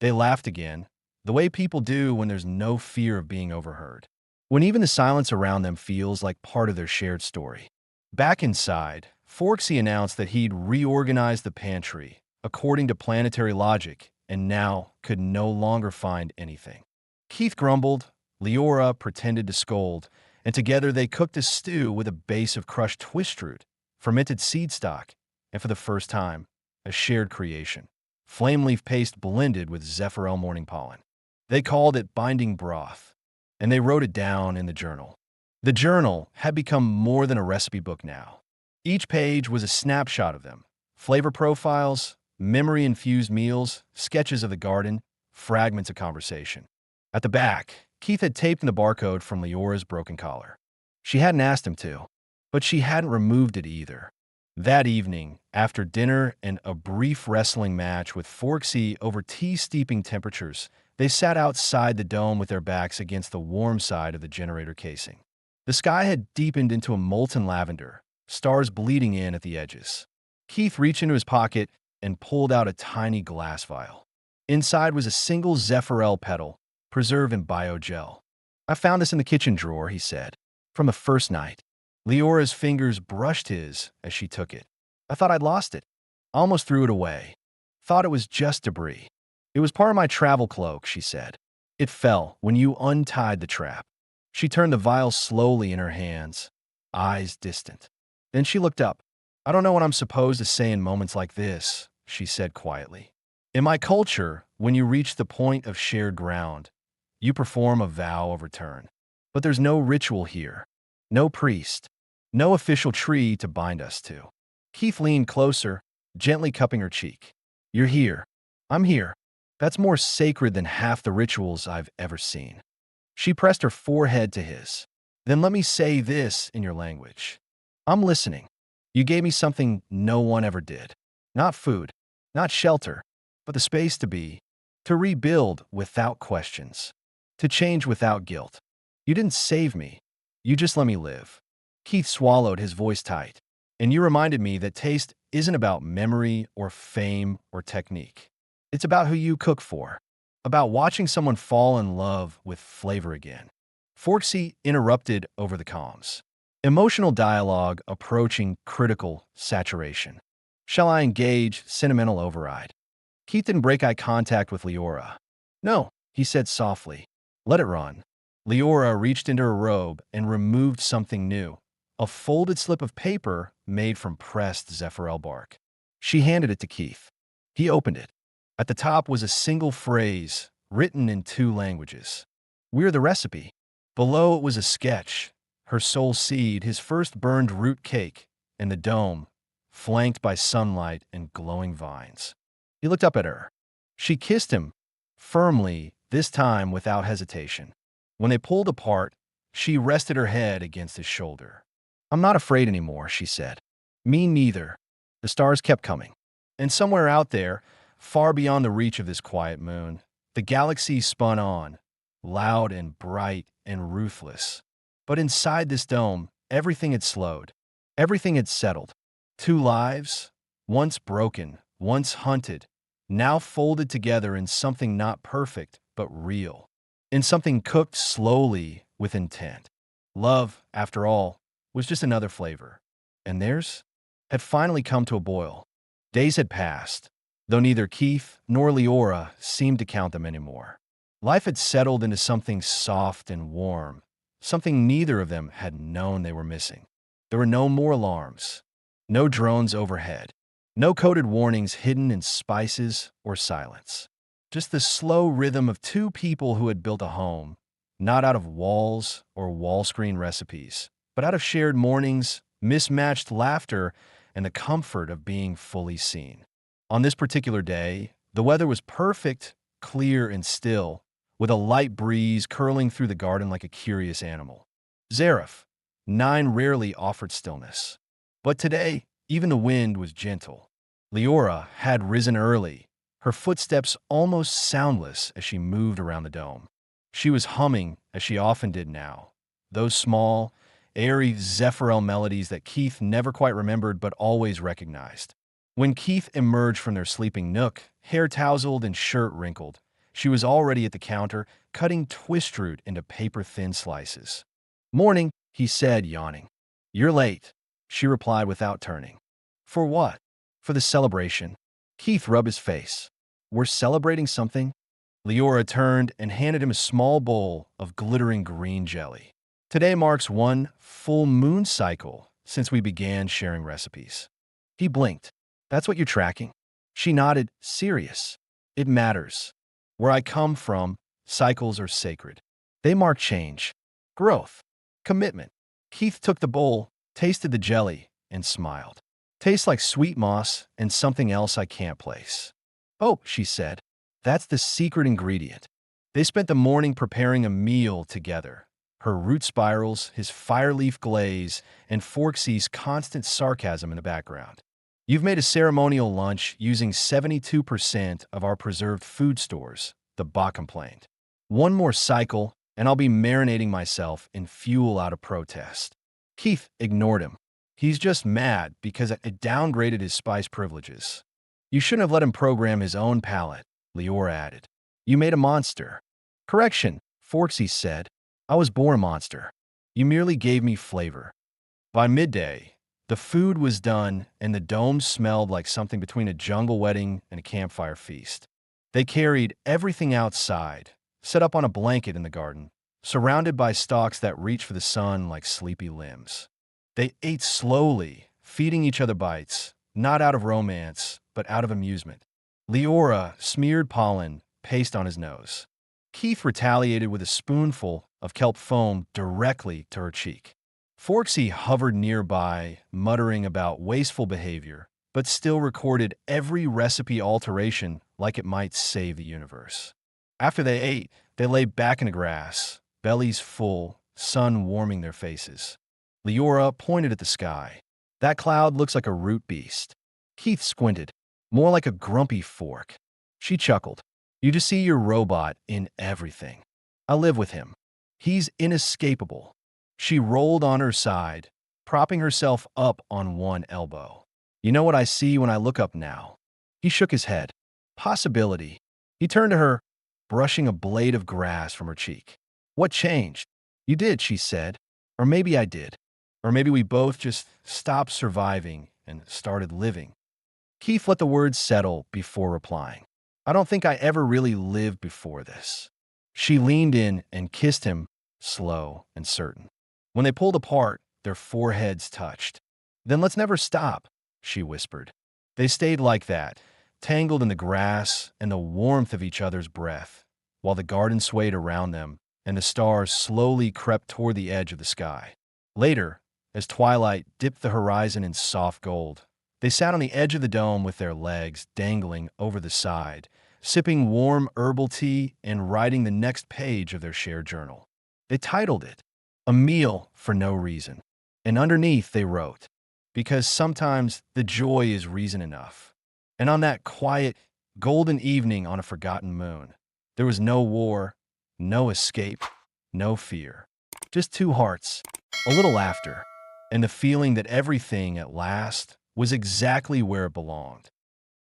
They laughed again, the way people do when there's no fear of being overheard. When even the silence around them feels like part of their shared story. Back inside, Forksy announced that he'd reorganized the pantry, according to planetary logic, and now could no longer find anything. Keith grumbled, Leora pretended to scold, and together they cooked a stew with a base of crushed twist root, fermented seed stock, and for the first time, a shared creation. Flame leaf paste blended with Zephyr morning pollen. They called it binding broth, and they wrote it down in the journal. The journal had become more than a recipe book now. Each page was a snapshot of them, flavor profiles, memory-infused meals, sketches of the garden, fragments of conversation. At the back, Keith had taped in the barcode from Leora's broken collar. She hadn't asked him to, but she hadn't removed it either. That evening, after dinner and a brief wrestling match with Forksy over tea-steeping temperatures, they sat outside the dome with their backs against the warm side of the generator casing. The sky had deepened into a molten lavender, stars bleeding in at the edges. Keith reached into his pocket and pulled out a tiny glass vial. Inside was a single Zephyr petal, preserved in biogel. "I found this in the kitchen drawer," he said, "from the first night." Leora's fingers brushed his as she took it. "I thought I'd lost it. I almost threw it away. Thought it was just debris." "It was part of my travel cloak," she said. "It fell when you untied the trap." She turned the vial slowly in her hands, eyes distant. Then she looked up. "I don't know what I'm supposed to say in moments like this," she said quietly. "In my culture, when you reach the point of shared ground, you perform a vow of return. But there's no ritual here, no priest, no official tree to bind us to." Keith leaned closer, gently cupping her cheek. "You're here. I'm here. That's more sacred than half the rituals I've ever seen." She pressed her forehead to his. "Then let me say this in your language. I'm listening. You gave me something no one ever did. Not food, not shelter, but the space to be, to rebuild without questions, To change without guilt. You didn't save me. You just let me live. Keith swallowed, his voice tight. And you reminded me that taste isn't about memory or fame or technique. It's about who you cook for. About watching someone fall in love with flavor again. Forksy interrupted over the comms. Emotional dialogue approaching critical saturation. Shall I engage sentimental override? Keith didn't break eye contact with Leora. No, he said softly. Let it run. Leora reached into her robe and removed something new. A folded slip of paper made from pressed Zephyr bark. She handed it to Keith. He opened it. At the top was a single phrase, written in 2 languages. We're the recipe. Below it was a sketch. Her soul seed, his first burned root cake, and the dome, flanked by sunlight and glowing vines. He looked up at her. She kissed him, firmly, this time without hesitation. When they pulled apart, she rested her head against his shoulder. I'm not afraid anymore, she said. Me neither. The stars kept coming. And somewhere out there, far beyond the reach of this quiet moon, the galaxy spun on, loud and bright and ruthless. But inside this dome, everything had slowed. Everything had settled. 2 lives, once broken, once hunted, now folded together in something not perfect, but real. In something cooked slowly with intent. Love, after all, was just another flavor. And theirs had finally come to a boil. Days had passed, though neither Keith nor Leora seemed to count them anymore. Life had settled into something soft and warm, something neither of them had known they were missing. There were no more alarms, no drones overhead, no coded warnings hidden in spices or silence. Just the slow rhythm of 2 people who had built a home, not out of walls or wall screen recipes, but out of shared mornings, mismatched laughter, and the comfort of being fully seen. On this particular day, the weather was perfect, clear and still, with a light breeze curling through the garden like a curious animal. Zareth, 9 rarely offered stillness. But today, even the wind was gentle. Leora had risen early, her footsteps almost soundless as she moved around the dome. She was humming, as she often did now, those small, airy Zephyr melodies that Keith never quite remembered but always recognized. When Keith emerged from their sleeping nook, hair tousled and shirt wrinkled, she was already at the counter, cutting twist root into paper-thin slices. Morning, he said, yawning. You're late, she replied without turning. For what? For the celebration. Keith rubbed his face. We're celebrating something? Leora turned and handed him a small bowl of glittering green jelly. Today marks 1 full moon cycle since we began sharing recipes. He blinked. That's what you're tracking? She nodded, serious. It matters. Where I come from, cycles are sacred. They mark change, growth, commitment. Keith took the bowl, tasted the jelly, and smiled. Tastes like sweet moss and something else I can't place. Oh, she said, that's the secret ingredient. They spent the morning preparing a meal together. Her root spirals, his fireleaf glaze, and Forksy's constant sarcasm in the background. You've made a ceremonial lunch using 72% of our preserved food stores, the bot complained. 1 more cycle, and I'll be marinating myself in fuel out of protest. Keith ignored him. He's just mad because I downgraded his spice privileges. You shouldn't have let him program his own palate, Leora added. You made a monster. Correction, Forksy said. I was born a monster. You merely gave me flavor. By midday, the food was done and the dome smelled like something between a jungle wedding and a campfire feast. They carried everything outside, set up on a blanket in the garden, surrounded by stalks that reached for the sun like sleepy limbs. They ate slowly, feeding each other bites, not out of romance, but out of amusement. Leora smeared pollen paste on his nose. Keith retaliated with a spoonful of kelp foam directly to her cheek. Forksy hovered nearby, muttering about wasteful behavior, but still recorded every recipe alteration like it might save the universe. After they ate, they lay back in the grass, bellies full, sun warming their faces. Leora pointed at the sky. That cloud looks like a root beast. Keith squinted, more like a grumpy fork. She chuckled. You just see your robot in everything. I live with him. He's inescapable. She rolled on her side, propping herself up on one elbow. You know what I see when I look up now? He shook his head. Possibility. He turned to her, brushing a blade of grass from her cheek. What changed? You did, she said. Or maybe I did. Or maybe we both just stopped surviving and started living. Keith let the words settle before replying. I don't think I ever really lived before this. She leaned in and kissed him, slow and certain. When they pulled apart, their foreheads touched. Then let's never stop, she whispered. They stayed like that, tangled in the grass and the warmth of each other's breath, while the garden swayed around them and the stars slowly crept toward the edge of the sky. Later, as twilight dipped the horizon in soft gold, they sat on the edge of the dome with their legs dangling over the side, sipping warm herbal tea and writing the next page of their shared journal. They titled it, A Meal for No Reason. And underneath they wrote, Because sometimes the joy is reason enough. And on that quiet, golden evening on a forgotten moon, there was no war, no escape, no fear. Just two hearts, a little laughter, and the feeling that everything at last was exactly where it belonged.